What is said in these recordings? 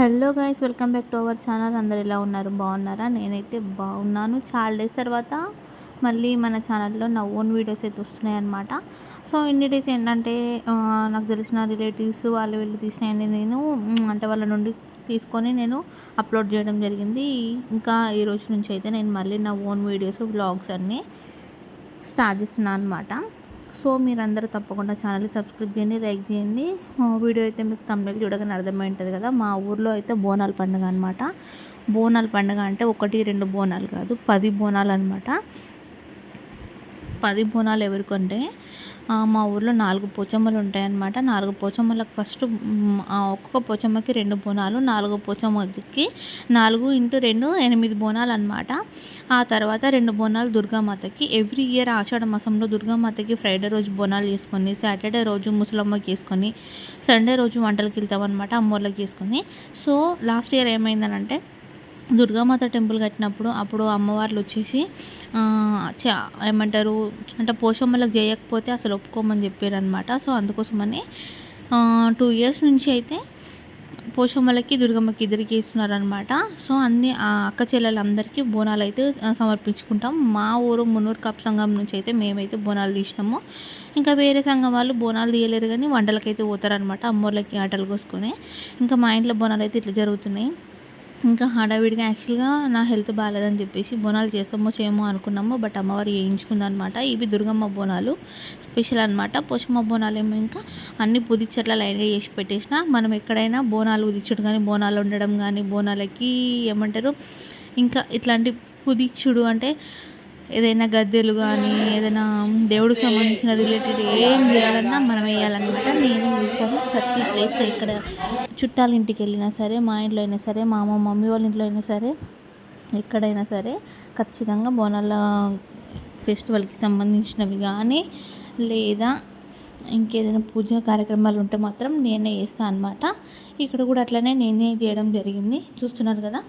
Hello guys, welcome back to our channel. అందరు ఎలా ఉన్నారు? బాగున్నారా? నేనైతే బాగున్నాను. చాలా డేస్ తర్వాత మళ్ళీ మన ఛానల్లో నా ఓన్ వీడియోస్ అయితే వస్తున్నాయి అన్నమాట. సో ఇన్ని డేస్ ఏంటంటే నాకు తెలిసిన రిలేటివ్స్ వాళ్ళు వీళ్ళు తీసినాయని నేను అంటే వాళ్ళ నుండి తీసుకొని నేను అప్లోడ్ చేయడం జరిగింది. ఇంకా ఈ రోజు నుంచి అయితే నేను మళ్ళీ నా ఓన్ వీడియోస్ వ్లాగ్స్ అన్నీ స్టార్ట్ చేస్తున్నాను అనమాట. సో మీరందరూ తప్పకుండా ఛానల్ని సబ్స్క్రైబ్ చేయండి, లైక్ చేయండి. వీడియో అయితే మీకు తమిళ చూడగానే అర్థమై ఉంటుంది కదా. మా ఊర్లో అయితే బోనాల పండుగ అనమాట. బోనాల పండుగ అంటే 1-2 బోనాలు కాదు, 10 బోనాలు అనమాట. 10 బోనాలు ఎవరికంటే మా ఊర్లో 4 పోచమ్మలు ఉంటాయన్నమాట. 4 పోచమ్మలకు ఫస్ట్ ఒక్కొక్క పోచమ్మకి 2 బోనాలు, 4 పోచమ్మకి 4x2 8 బోనాలు అనమాట. ఆ తర్వాత 2 బోనాలు దుర్గామాతకి. ఎవ్రీ ఇయర్ ఆషాఢ మాసంలో దుర్గామాతకి ఫ్రైడే రోజు బోనాలు చేసుకొని, సాటర్డే రోజు ముసలమ్మకి చేసుకొని, సండే రోజు వంటలకి వెళ్తామన్నమాట అమ్మోళ్ళకి చేసుకొని. సో లాస్ట్ ఇయర్ ఏమైందనంటే దుర్గామాత టెంపుల్ కట్టినప్పుడు అప్పుడు అమ్మవార్లు వచ్చేసి ఏమంటారు అంటే పోషమ్మలకు చేయకపోతే అసలు ఒప్పుకోమని చెప్పారనమాట. సో అందుకోసమని 2 ఇయర్స్ నుంచి అయితే పోషమ్మలకి దుర్గమ్మకి ఇద్దరికి ఇస్తున్నారనమాట. సో అన్ని అక్క చెల్లెలందరికీ బోనాలు అయితే సమర్పించుకుంటాం. మా ఊరు మున్నూరు కాపు సంఘం నుంచి అయితే మేమైతే బోనాలు తీసినాము. ఇంకా వేరే సంఘం వాళ్ళు బోనాలు తీయలేరు కానీ వంటలకైతే పోతారనమాట అమ్మోళ్ళకి ఆటలు కోసుకొని. ఇంకా మా ఇంట్లో బోనాలు అయితే ఇట్లా జరుగుతున్నాయి. ఇంకా హడావిడిగా యాక్చువల్గా నా హెల్త్ బాగాలేదని చెప్పేసి బోనాలు చేస్తామో చేయమో అనుకున్నాము. బట్ అమ్మవారు వేయించుకుందనమాట. ఇవి దుర్గమ్మ బోనాలు స్పెషల్ అనమాట. పోషమ్మ బోనాలు ఏమో ఇంకా అన్ని పుదిచ్చట్ల లైన్గా చేసి పెట్టేసిన. మనం ఎక్కడైనా బోనాలు ఉదిచ్చుడు కానీ, బోనాలు ఉండడం కానీ, బోనాలకి ఏమంటారు ఇంకా ఇట్లాంటి పుదిచ్చుడు అంటే ఏదైనా గద్దెలు కానీ ఏదైనా దేవుడికి సంబంధించిన రిలేటెడ్ ఏం చేయాలన్నా మనం వేయాలన్నమాట. నేను చూస్తాను ప్రతి ప్లేస్లో ఇక్కడ చుట్టాల ఇంటికి వెళ్ళినా సరే, మా ఇంట్లో అయినా సరే, మా మమ్మీ వాళ్ళ ఇంట్లో అయినా సరే, ఎక్కడైనా సరే ఖచ్చితంగా బోనాల ఫెస్టివల్కి సంబంధించినవి కానీ లేదా ఇంకేదైనా పూజా కార్యక్రమాలు ఉంటే మాత్రం నేనే చేస్తాను అనమాట. ఇక్కడ కూడా అట్లనే నేనే చేయడం జరిగింది. చూస్తున్నారు కదా,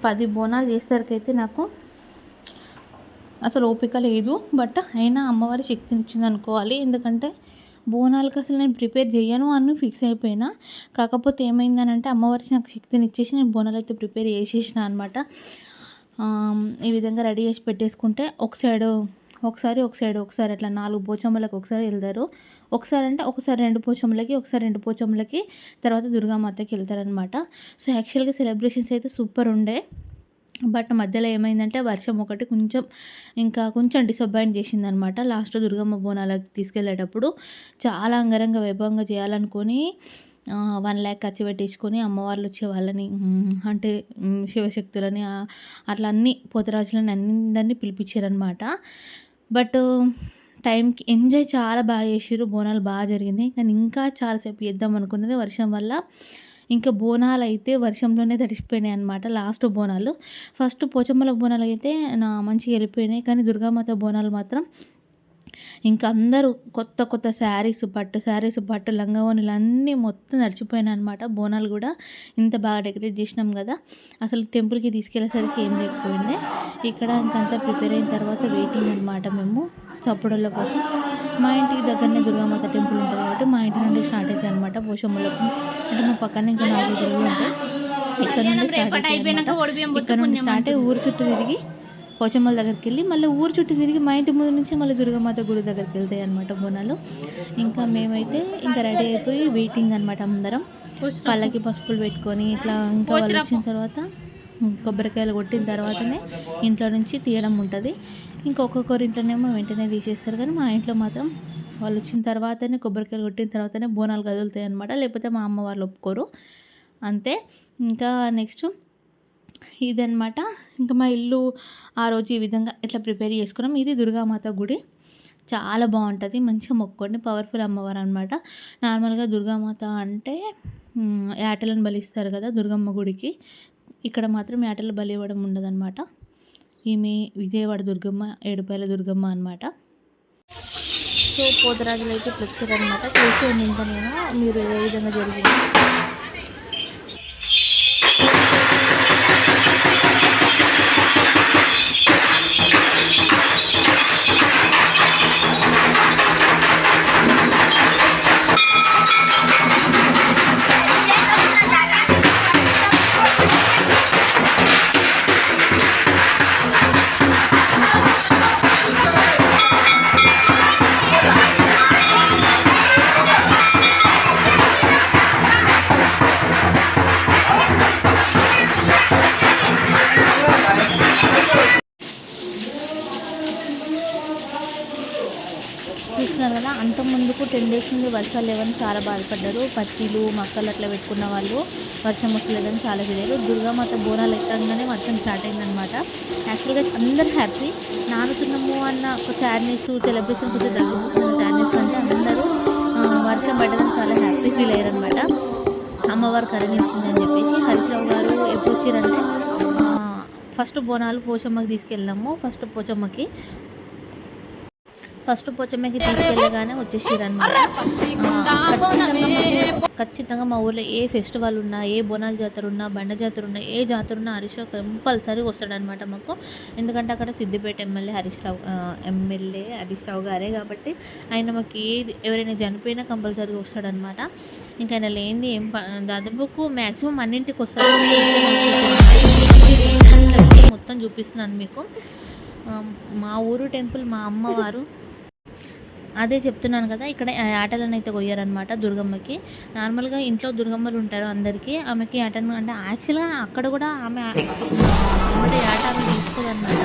10 బోనాలు చేసేసరికైతే నాకు అసలు ఓపిక లేదు. బట్ అయినా అమ్మవారి శక్తిని ఇచ్చింది అనుకోవాలి. ఎందుకంటే బోనాలకు అసలు నేను ప్రిపేర్ చేయను అని ఫిక్స్ అయిపోయినా. కాకపోతే ఏమైందనంటే అమ్మవారి నాకు శక్తిని ఇచ్చేసి నేను బోనాలు అయితే ప్రిపేర్ చేసేసిన అనమాట. ఈ విధంగా రెడీ చేసి పెట్టేసుకుంటే ఒకసారి అట్లా 4 పోచమ్మలకు ఒకసారి వెళ్తారు. ఒకసారి 2 పోచమ్మలకి, ఒకసారి 2 పోచమ్మలకి, తర్వాత దుర్గామాతకి వెళ్తారనమాట. సో యాక్చువల్గా సెలబ్రేషన్స్ అయితే సూపర్ ఉండే. బట్ మధ్యలో ఏమైందంటే వర్షం ఒకటి కొంచెం డిసప్పాయింట్ చేసిందనమాట. లాస్ట్ దుర్గమ్మ బోనాలకు తీసుకెళ్ళేటప్పుడు చాలా అంగరంగ వైభవంగా చేయాలనుకొని 1 lakh ఖర్చు పెట్టించుకొని అమ్మవార్లు వచ్చే వాళ్ళని అంటే శివశక్తులని అట్లా అన్ని పోతరాజులని అందరినీ పిలిపించారనమాట. బట్ టైంకి ఎంజాయ్ చాలా బాగా చేసారు. బోనాలు బాగా జరిగినాయి. కానీ ఇంకా చాలాసేపు చేద్దాం అనుకున్నది వర్షం వల్ల ఇంకా బోనాలు అయితే వర్షంలోనే తడిసిపోయినాయి అనమాట. లాస్ట్ బోనాలు ఫస్ట్ పోచమ్మల బోనాలు అయితే మంచిగా వెళ్ళిపోయినాయి. కానీ దుర్గామాత బోనాలు మాత్రం ఇంకా అందరూ కొత్త శారీస్, పట్టు లంగావోణీలు అన్నీ మొత్తం నడిచిపోయినాయి అనమాట. బోనాలు కూడా ఇంత బాగా డెకరేట్ చేసినాం కదా, అసలు టెంపుల్కి తీసుకెళ్ళేసరికి ఏం లేకపోయింది. ఇక్కడ ఇంకంతా ప్రిపేర్ అయిన తర్వాత వెయిటింగ్ అనమాట మేము చప్పుడోళ్ళ కోసం. మా ఇంటికి దగ్గరనే దుర్గామాత టెంపుల్ ఉంటుంది కాబట్టి మా ఇంటి నుండి స్టార్ట్ అవుతాయి అనమాట పోషమ్మలకు. అంటే మా పక్కన ఇంకా 4 గుళ్ళు ఉంటాయి. ఇక్కడ నుండి స్టార్ట్ అయ్యి ఊరు చుట్టూ తిరిగి పోచమ్మల దగ్గరికి వెళ్ళి మళ్ళీ ఊరు చుట్టూ తిరిగి మా ఇంటి ముందు నుంచి మళ్ళీ దుర్గామాత గుడి దగ్గరికి వెళ్తాయి అనమాట బోనాలు. ఇంకా మేమైతే ఇంకా రెడీ అయిపోయి వెయిటింగ్ అనమాట. అందరం కళ్ళకి పసుపులు పెట్టుకొని ఇట్లా ఇంకా వాళ్ళు వచ్చిన తర్వాత కొబ్బరికాయలు కొట్టిన తర్వాతనే ఇంట్లో నుంచి తీయడం ఉంటుంది. ఇంకొకరి ఇంట్లోనేమో వెంటనే తీసేస్తారు. కానీ మా ఇంట్లో మాత్రం వాళ్ళు వచ్చిన తర్వాతనే కొబ్బరికాయలు కొట్టిన తర్వాతనే బోనాలు కదులుతాయి అనమాట. లేకపోతే మా అమ్మ వాళ్ళు ఒప్పుకోరు అంతే. ఇంకా నెక్స్ట్ ఇదనమాట. ఇంకా మా ఇల్లు ఆ రోజు ఈ విధంగా ఇట్లా ప్రిపేర్ చేసుకున్నాం. ఇది దుర్గామాత గుడి, చాలా బాగుంటుంది. మంచిగా మొక్కోండి, పవర్ఫుల్ అమ్మవారు అనమాట. నార్మల్గా దుర్గామాత అంటే యాటలను బలిస్తారు కదా దుర్గమ్మ గుడికి. ఇక్కడ మాత్రం యాటలు బలి ఇవ్వడం ఉండదన్నమాట. ఈమె విజయవాడ దుర్గమ్మ, ఏడుపాయల దుర్గమ్మ అనమాట. సో పోతరాజులు అయితే ఇట్లా వచ్చారనమాట. చూసేయండి ఇంకా నేను మీరు ఏ విధంగా జరిగింది. అంత ముందుకు 10 డేస్ నుండి వర్షాలు లేవని చాలా బాధపడ్డారు. పత్తిలు మక్కలు అట్లా పెట్టుకున్న వాళ్ళు వర్షం వస్తలేదని చాలా ఫీల్ అయ్యారు. దుర్గామాత బోనాలు ఎక్కగానే వర్షం స్టార్ట్ అయిందనమాట. యాక్చువల్గా అందరు హ్యాపీ, నానుతున్నాము అన్న ఒక సాడ్నెస్, సెలబ్రేషన్ కొంచెం తగ్గిపోతున్న సాడ్నెస్ అంటే అందరూ వర్షం పడ్డదని చాలా హ్యాపీ ఫీల్ అయ్యారు అనమాట. అమ్మవారు కరుణించిందని చెప్పేసి. హరీష్ రావు గారు ఎప్పుడు వచ్చారంటే ఫస్ట్ బోనాలు పోచమ్మకి తీసుకెళ్ళాము. ఫస్ట్ పోచమ్మకి తీసుకెళ్ళగానే వచ్చేసారనమాట. ఖచ్చితంగా మా ఊళ్ళో ఏ ఫెస్టివల్ ఉన్నా, ఏ బోనాల జాతర ఉన్నా, బండ జాతర ఉన్నా, ఏ జాతర ఉన్నా హరీష్ రావు కంపల్సరీ వస్తాడనమాట మాకు. ఎందుకంటే అక్కడ సిద్దిపేట ఎమ్మెల్యే హరీష్ రావు గారే కాబట్టి ఆయన మాకు ఎవరైనా చనిపోయినా కంపల్సరీగా వస్తాడనమాట. ఇంకా ఆయన లేనిది దాదాపు మ్యాక్సిమం అన్నింటికి వస్తాడు. మొత్తం చూపిస్తున్నాను మీకు. మా ఊరు టెంపుల్, మా అమ్మవారు. అదే చెప్తున్నాను కదా, ఇక్కడ ఆటలను అయితే కొయ్యారనమాట దుర్గమ్మకి. నార్మల్గా ఇంట్లో దుర్గమ్మలు ఉంటారు అందరికీ, ఆమెకి ఆటను అంటే యాక్చువల్గా అక్కడ కూడా ఆమె ఆట తీసుకోదన్నమాట.